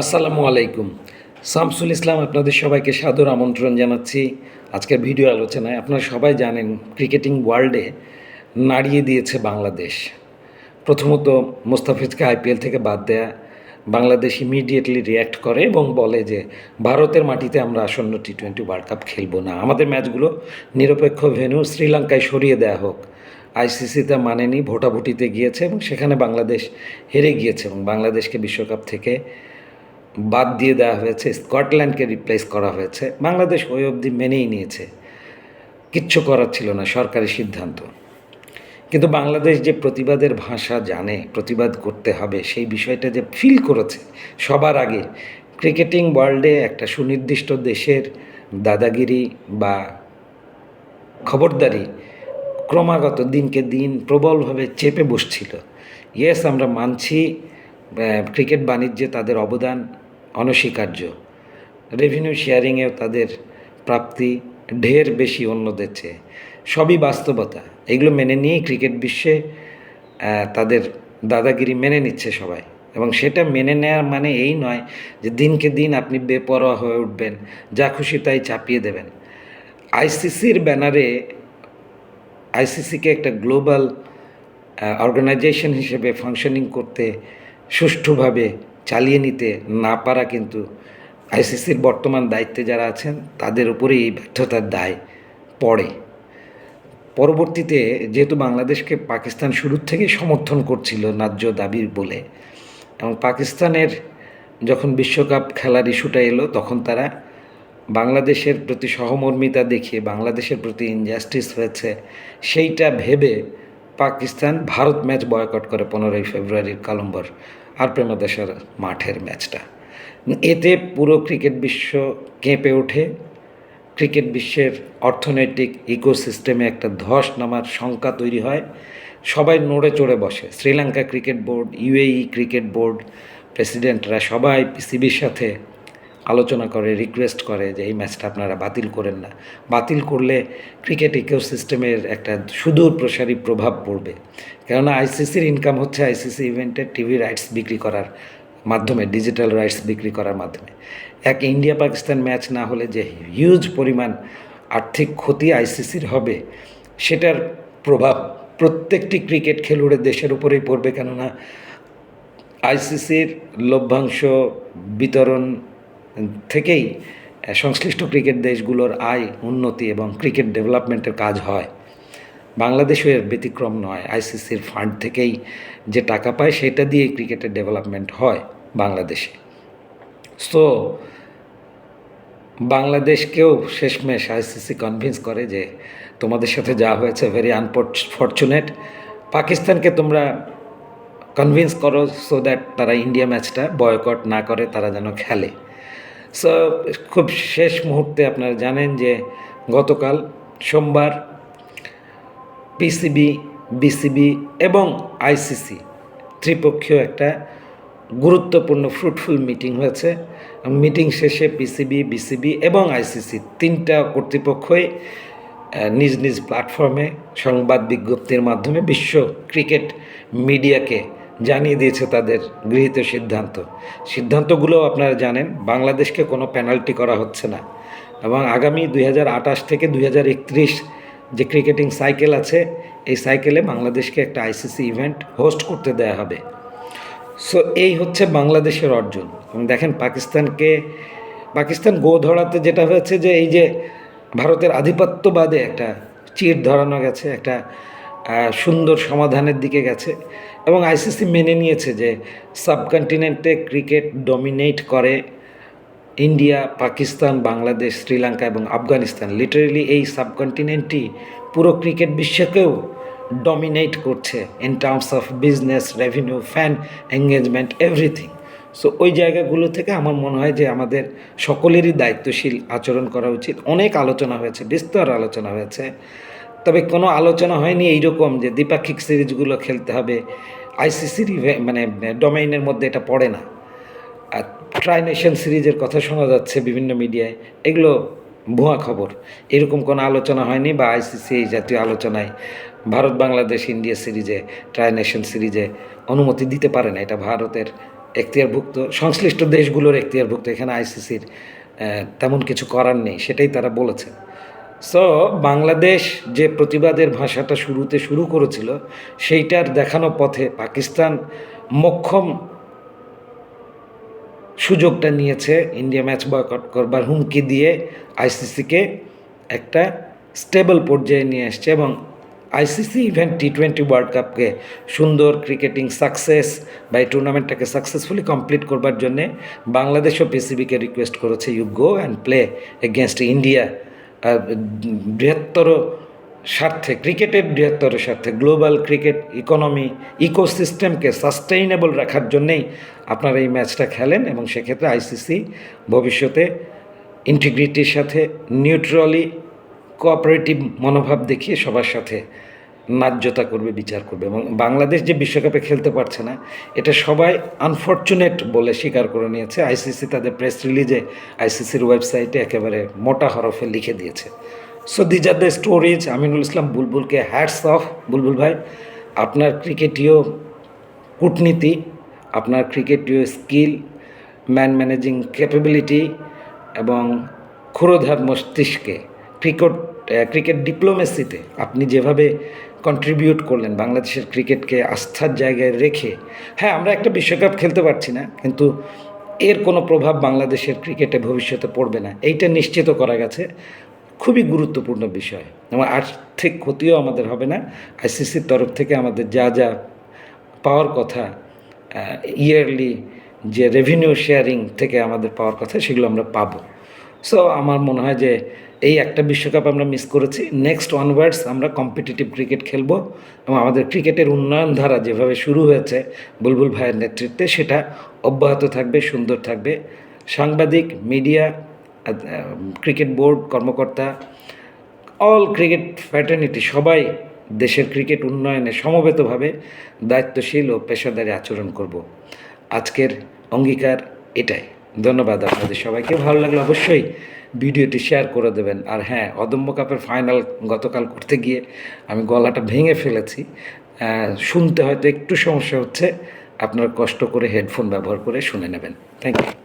আসসালামু আলাইকুম। শামসুল ইসলাম আপনাদের সবাইকে সাদর আমন্ত্রণ জানাচ্ছি আজকের ভিডিও আলোচনায়। আপনারা সবাই জানেন ক্রিকেটিং ওয়ার্ল্ডে নাড়িয়ে দিয়েছে বাংলাদেশ। প্রথমত মোস্তাফিজকে আইপিএল থেকে বাদ দেয়া, বাংলাদেশ ইমিডিয়েটলি রিয়্যাক্ট করে এবং বলে যে ভারতের মাটিতে আমরা আসন্ন টি-20 ওয়ার্ল্ড কাপ খেলবো না, আমাদের ম্যাচগুলো নিরপেক্ষ ভেন্যু শ্রীলঙ্কায় সরিয়ে দেওয়া হোক। আইসিসিতে মানেনি, ভোটাভুটিতে গিয়েছে এবং সেখানে বাংলাদেশ হেরে গিয়েছে এবং বাংলাদেশকে বিশ্বকাপ থেকে বাদ দিয়ে দেওয়া হয়েছে, স্কটল্যান্ডকে রিপ্লেস করা হয়েছে। বাংলাদেশ ওই অবধি মেনেই নিয়েছে, কিচ্ছু করার ছিল না, সরকারি সিদ্ধান্ত। কিন্তু বাংলাদেশ যে প্রতিবাদের ভাষা জানে, প্রতিবাদ করতে হবে সেই বিষয়টা যে ফিল করেছে সবার আগে, ক্রিকেটিং ওয়ার্ল্ডে একটা সুনির্দিষ্ট দেশের দাদাগিরি বা খবরদারি ক্রমাগত দিনকে দিন প্রবলভাবে চেপে বসছিল। ইয়েস, আমরা মানছি ক্রিকেট বাণিজ্যে তাদের অবদান অনস্বীকার্য, রেভিনিউ শেয়ারিংয়েও তাদের প্রাপ্তি ঢের বেশি অন্যদের চেয়ে, সবই বাস্তবতা। এগুলো মেনে নিয়েই ক্রিকেট বিশ্বে তাদের দাদাগিরি মেনে নিচ্ছে সবাই। এবং সেটা মেনে নেওয়ার মানে এই নয় যে দিনকে দিন আপনি বেপরোয়া হয়ে উঠবেন, যা খুশি তাই চাপিয়ে দেবেন। আইসিসির ব্যানারে আইসিসিকে একটা গ্লোবাল অর্গানাইজেশন হিসেবে ফাংশনিং করতে, সুষ্ঠুভাবে চালিয়ে নিতে না পারা কিন্তু আইসিসির বর্তমান দায়িত্বে যারা আছেন তাদের উপরেই এই ব্যর্থতার দায় পড়ে। পরবর্তীতে যেহেতু বাংলাদেশকে পাকিস্তান শুরুর থেকেই সমর্থন করছিল ন্যায্য দাবির বলে, এবং পাকিস্তানের যখন বিশ্বকাপ খেলার ইস্যুটা এলো তখন তারা বাংলাদেশের প্রতি সহমর্মিতা দেখিয়ে বাংলাদেশের প্রতি ইনজাস্টিস হয়েছে সেইটা ভেবে পাকিস্তান ভারত ম্যাচ বয়কট করে 15ই ফেব্রুয়ারির কলম্বোর আর প্রেমাদাসার মাঠের ম্যাচটা। এতে পুরো ক্রিকেট বিশ্ব কেঁপে ওঠে, ক্রিকেট বিশ্বের অর্থনৈতিক ইকোসিস্টেমে একটা ধস নামার শঙ্কা তৈরি হয়, সবাই নড়ে চড়ে বসে। Sri Lanka cricket board, UAE cricket board, প্রেসিডেন্টরা সবাই পিসিবির সাথে আলোচনা করে, রিকোয়েস্ট করে যে এই ম্যাচটা আপনারা বাতিল করেন না। বাতিল করলে ক্রিকেট ইকোসিস্টেমের একটা সুদূর প্রসারী প্রভাব পড়বে। কেননা আইসিসির ইনকাম হচ্ছে আইসিসি ইভেন্টের টিভি রাইটস বিক্রি করার মাধ্যমে, ডিজিটাল রাইটস বিক্রি করার মাধ্যমে। এক ইন্ডিয়া পাকিস্তান ম্যাচ না হলে যে হিউজ পরিমাণ আর্থিক ক্ষতি আইসিসির হবে, সেটার প্রভাব প্রত্যেকটি ক্রিকেট খেলুড়ে দেশের উপরেই পড়বে। কেননা আইসিসির লভ্যাংশ বিতরণ থেকেই সংশ্লিষ্ট ক্রিকেট দেশগুলোর আয়, উন্নতি এবং ক্রিকেট ডেভেলপমেন্টের কাজ হয়। বাংলাদেশও এর ব্যতিক্রম নয়। আইসিসির ফান্ড থেকেই যে টাকা পায় সেটা দিয়েই ক্রিকেটের ডেভেলপমেন্ট হয় বাংলাদেশে। সো বাংলাদেশকেও শেষমেশ আইসিসি কনভিন্স করে যে তোমাদের সাথে যা হয়েছে ভেরি আনফরচুনেট, পাকিস্তানকে তোমরা কনভিন্স করো সো দ্যাট তারা ইন্ডিয়া ম্যাচটা বয়কট না করে, তারা যেন খেলে। সো খুব শেষ মুহূর্তে আপনারা জানেন যে গতকাল সোমবার পিসিবি, বিসিবি এবং আইসিসি ত্রিপক্ষীয় একটা গুরুত্বপূর্ণ ফ্রুটফুল মিটিং হয়েছে। মিটিং শেষে পিসিবি, বিসিবি এবং আইসিসি তিনটা কর্তৃপক্ষই নিজ নিজ প্ল্যাটফর্মে সংবাদ বিজ্ঞপ্তির মাধ্যমে বিশ্ব ক্রিকেট মিডিয়াকে জানিয়ে দিয়েছে তাদের গৃহীত সিদ্ধান্তগুলো আপনারা জানেন। বাংলাদেশকে কোনো পেনাল্টি করা হচ্ছে না এবং আগামী 2028 থেকে 2031 যে ক্রিকেটিং সাইকেল আছে, এই সাইকেলে বাংলাদেশকে একটা আইসিসি ইভেন্ট হোস্ট করতে দেয়া হবে। সো এই হচ্ছে বাংলাদেশের অর্জন। এবং দেখেন পাকিস্তান গো ধরাতে যেটা হয়েছে যে এই যে ভারতের আধিপত্যবাদে একটা চির ধরানো গেছে, একটা সুন্দর সমাধানের দিকে গেছে এবং আইসিসি মেনে নিয়েছে যে সাবকন্টিনেন্টে ক্রিকেট ডমিনেট করে ইন্ডিয়া, পাকিস্তান, বাংলাদেশ, শ্রীলঙ্কা এবং আফগানিস্তান। লিটারেলি এই সাবকন্টিনেন্টই পুরো ক্রিকেট বিশ্বকেও ডমিনেট করছে in terms of business, revenue, fan engagement, everything. So ওই জায়গাগুলো থেকে আমার মনে হয় যে আমাদের সকলেরই দায়িত্বশীল আচরণ করা উচিত। অনেক আলোচনা হয়েছে, বিস্তর আলোচনা হয়েছে, তবে কোনো আলোচনা হয়নি এইরকম যে দ্বিপাক্ষিক সিরিজগুলো খেলতে হবে, আইসিসির মানে ডোমেইনের মধ্যে এটা পড়ে না। আর ট্রাই নেশন সিরিজের কথা শোনা যাচ্ছে বিভিন্ন মিডিয়ায়, এগুলো ভুয়া খবর। এরকম কোনো আলোচনা হয়নি বা আইসিসি এই জাতীয় আলোচনায় ভারত বাংলাদেশ ইন্ডিয়া সিরিজে, ট্রাই নেশন সিরিজে অনুমতি দিতে পারে না। এটা ভারতের এখতিয়ারভুক্ত, সংশ্লিষ্ট দেশগুলোর এখতিয়ারভুক্ত, এখানে আইসিসির তেমন কিছু করার নেই, সেটাই তারা বলেছে। সো বাংলাদেশ যে প্রতিবাদের ভাষাটা শুরুতে শুরু করেছিল, সেইটার দেখানো পথে পাকিস্তান মোক্ষম সুযোগটা নিয়েছে ইন্ডিয়া ম্যাচ বয়কট করবার হুমকি দিয়ে আইসিসিকে একটা স্টেবল পর্যায়ে নিয়ে আসছে, এবং আইসিসি ইভেন টি20 ওয়ার্ল্ড কাপকে সুন্দর ক্রিকেটিং সাকসেস বা এই টুর্নামেন্টটাকে সাকসেসফুলি কমপ্লিট করবার জন্যে বাংলাদেশও পিসিবিকে রিকোয়েস্ট করেছে, you go and play against India. বৃহত্তর স্বার্থে, ক্রিকেটের বৃহত্তর স্বার্থে, গ্লোবাল ক্রিকেট ইকোনমি ইকোসিস্টেমকে সাস্টেইনেবল রাখার জন্যেই আপনারা এই ম্যাচটা খেলেন, এবং সেক্ষেত্রে আইসিসি ভবিষ্যতে ইন্টিগ্রিটির সাথে নিউট্রালি কোঅপারেটিভ মনোভাব দেখিয়ে সবার সাথে ন্যায্যতা করবে, বিচার করবে। এবং বাংলাদেশ যে বিশ্বকাপে খেলতে পারছে না, এটা সবাই আনফর্চুনেট বলে স্বীকার করে নিয়েছে। আইসিসি তাদের প্রেস রিলিজে, আইসিসির ওয়েবসাইটে একেবারে মোটা হরফে লিখে দিয়েছে। So these are the stories. Aminul Islam বুলবুলকে হ্যাটস অফ। বুলবুল ভাই, আপনার ক্রিকেটীয় কূটনীতি, আপনার ক্রিকেটীয় স্কিল, ম্যানেজিং ক্যাপাবিলিটি এবং ক্ষুরোধার মস্তিষ্কে ক্রিকেট ডিপ্লোমেসিতে আপনি যেভাবে কন্ট্রিবিউট করলেন বাংলাদেশের ক্রিকেটকে আস্থার জায়গায় রেখে, হ্যাঁ আমরা একটা বিশ্বকাপ খেলতে পারছি না, কিন্তু এর কোনো প্রভাব বাংলাদেশের ক্রিকেটে ভবিষ্যতে পড়বে না, এইটা নিশ্চিত করা গেছে। খুবই গুরুত্বপূর্ণ বিষয়, এবং আর্থিক ক্ষতিও আমাদের হবে না। আইসিসির তরফ থেকে আমাদের যা যা পাওয়ার কথা, ইয়ারলি যে রেভিনিউ শেয়ারিং থেকে আমাদের পাওয়ার কথা, সেগুলো আমরা পাবো। সো আমার মনে হয় যে এই একটা বিশ্বকাপ আমরা মিস করেছি, নেক্সট অনওয়ার্ডস আমরা কম্পিটিটিভ ক্রিকেট খেলবো, এবং আমাদের ক্রিকেটের উন্নয়ন ধারা যেভাবে শুরু হয়েছে বুলবুল ভাইয়ের নেতৃত্বে, সেটা অব্যাহত থাকবে, সুন্দর থাকবে। সাংবাদিক, মিডিয়া, ক্রিকেট বোর্ড কর্মকর্তা, অল ক্রিকেট ফ্র্যাটার্নিটি সবাই দেশের ক্রিকেট উন্নয়নে সমবেতভাবে দায়িত্বশীল ও পেশাদারী আচরণ করব। আজকের অঙ্গীকার এটাই। ধন্যবাদ আপনাদের সবাইকে। ভালো লাগলে অবশ্যই ভিডিওটি শেয়ার করে দেবেন। আর হ্যাঁ, অদম্য কাপের ফাইনাল গতকাল করতে গিয়ে আমি গলাটা ভেঙে ফেলেছি, শুনতে হয়তো একটু সমস্যা হচ্ছে, আপনারা কষ্ট করে হেডফোন ব্যবহার করে শুনে নেবেন। Thank you.